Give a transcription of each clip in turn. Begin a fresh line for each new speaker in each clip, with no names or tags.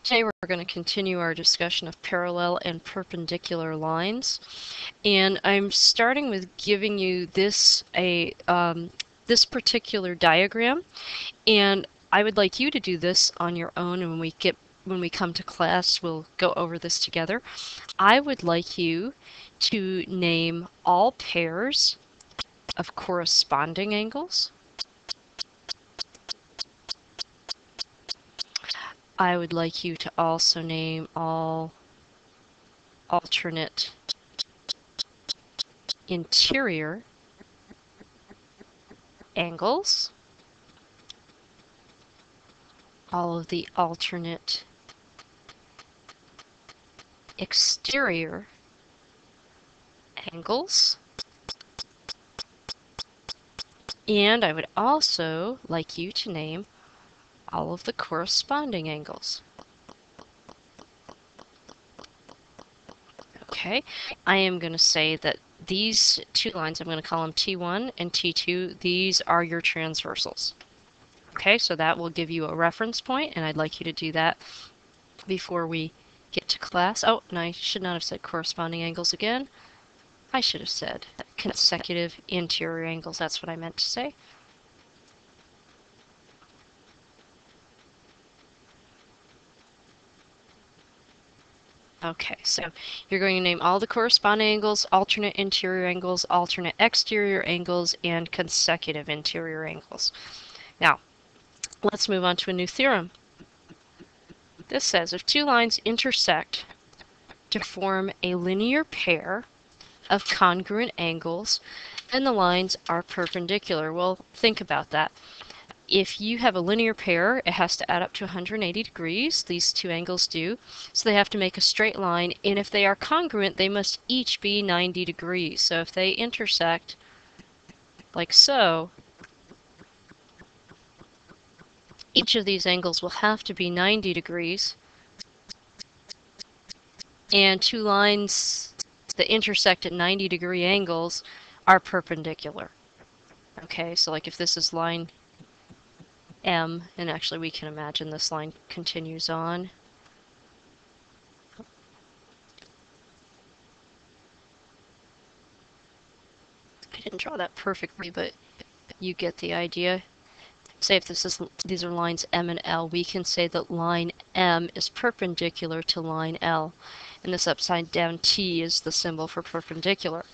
Today we're going to continue our discussion of parallel and perpendicular lines, and I'm starting with giving you this this particular diagram, and I would like you to do this on your own, and when we come to class we'll go over this together. I would like you to name all pairs of corresponding angles. I would like you to also name all alternate interior angles, all of the alternate exterior angles, and I would also like you to name all of the corresponding angles. Okay, I am going to say that these two lines, I'm going to call them T1 and T2, these are your transversals. Okay, so that will give you a reference point, and I'd like you to do that before we get to class. Oh, and I should not have said corresponding angles again. I should have said consecutive interior angles. That's what I meant to say. Okay, so you're going to name all the corresponding angles, alternate interior angles, alternate exterior angles, and consecutive interior angles. Now, let's move on to a new theorem. This says if two lines intersect to form a linear pair of congruent angles, then the lines are perpendicular. Well, think about that. If you have a linear pair, it has to add up to 180 degrees. These two angles do. So they have to make a straight line, and if they are congruent, they must each be 90 degrees. So if they intersect like so, each of these angles will have to be 90 degrees. And two lines that intersect at 90-degree angles are perpendicular. Okay, so like if this is line M, and actually we can imagine this line continues on. I didn't draw that perfectly, but you get the idea. Say if these are lines M and L, we can say that line M is perpendicular to line L, and this upside down T is the symbol for perpendicular.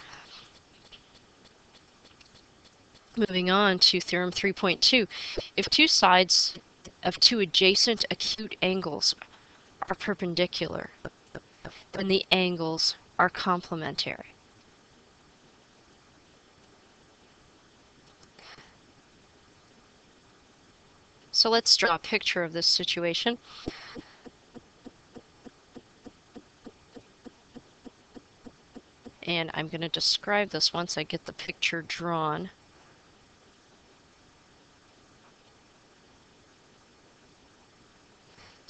Moving on to theorem 3.2. If two sides of two adjacent acute angles are perpendicular, then the angles are complementary. So let's draw a picture of this situation. And I'm going to describe this once I get the picture drawn.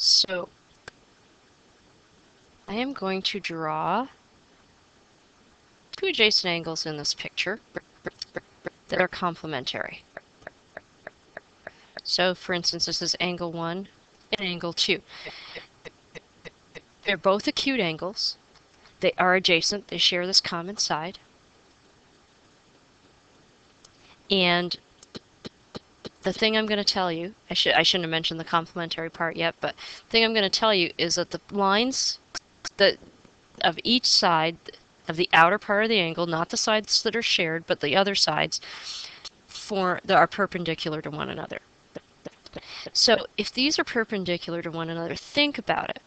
So I am going to draw two adjacent angles in this picture that are complementary. So for instance, this is angle 1 and angle 2. They're both acute angles. They are adjacent. They share this common side. And the thing I'm going to tell you, I shouldn't have mentioned the complementary part yet, but the thing I'm going to tell you is that the lines of each side of the outer part of the angle, not the sides that are shared, but the other sides, that are perpendicular to one another. So if these are perpendicular to one another, think about it.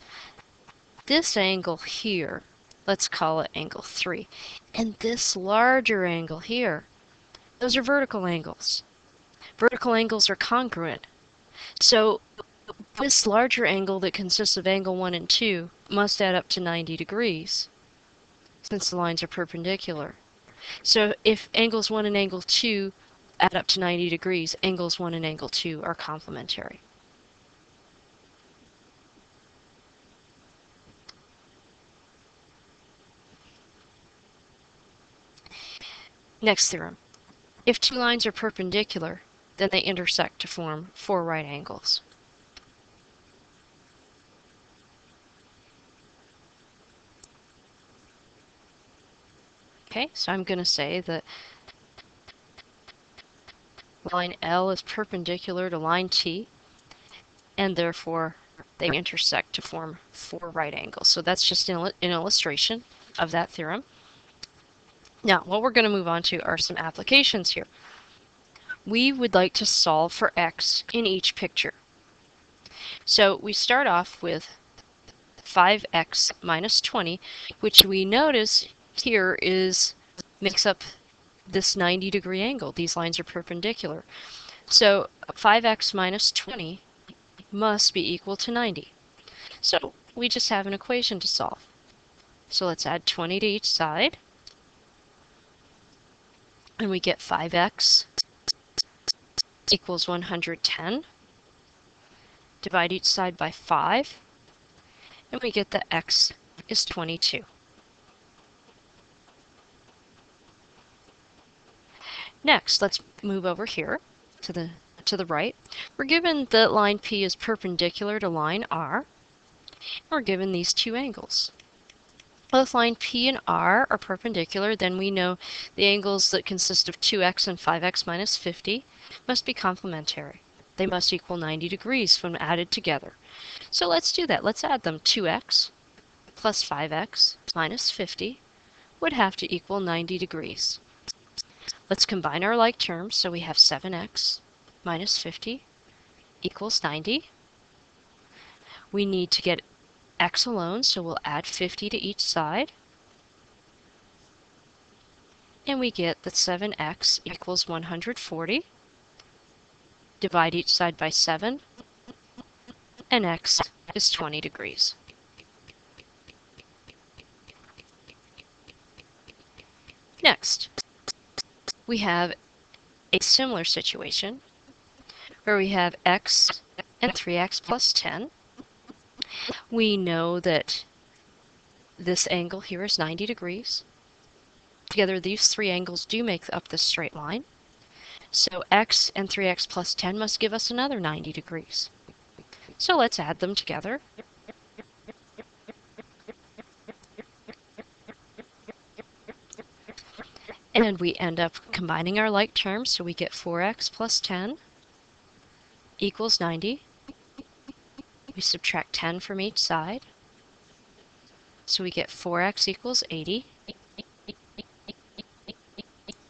This angle here, let's call it angle 3, and this larger angle here, those are vertical angles. Vertical angles are congruent. So this larger angle that consists of angle 1 and 2 must add up to 90 degrees, since the lines are perpendicular. So if angles 1 and angle 2 add up to 90 degrees, angles 1 and angle 2 are complementary. Next theorem. If two lines are perpendicular, then they intersect to form 4 right angles. Okay, so I'm going to say that line L is perpendicular to line T, and therefore they intersect to form 4 right angles. So that's just an illustration of that theorem. Now, what we're going to move on to are some applications here. We would like to solve for x in each picture. So we start off with 5x minus 20, which we notice here makes up this 90-degree angle. These lines are perpendicular. So 5x minus 20 must be equal to 90. So we just have an equation to solve. So let's add 20 to each side. And we get 5x equals 110. Divide each side by 5. And we get that x is 22. Next, let's move over here to the right. We're given that line P is perpendicular to line R. We're given these 2 angles. Well, if line P and R are perpendicular, then we know the angles that consist of 2x and 5x minus 50 must be complementary. They must equal 90 degrees when added together. So let's do that. Let's add them. 2x plus 5x minus 50 would have to equal 90 degrees. Let's combine our like terms, so we have 7x minus 50 equals 90. We need to get x alone, so we'll add 50 to each side. And we get that 7x equals 140. Divide each side by 7, and x is 20 degrees. Next, we have a similar situation where we have x and 3x plus 10. We know that this angle here is 90 degrees. Together, these 3 angles do make up this straight line. So x and 3x plus 10 must give us another 90 degrees. So let's add them together. And we end up combining our like terms, so we get 4x plus 10 equals 90. We subtract 10 from each side, so we get 4x equals 80.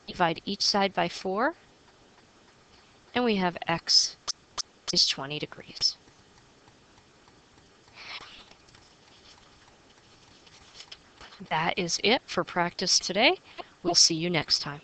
Divide each side by 4, and we have x is 20 degrees. That is it for practice today. We'll see you next time.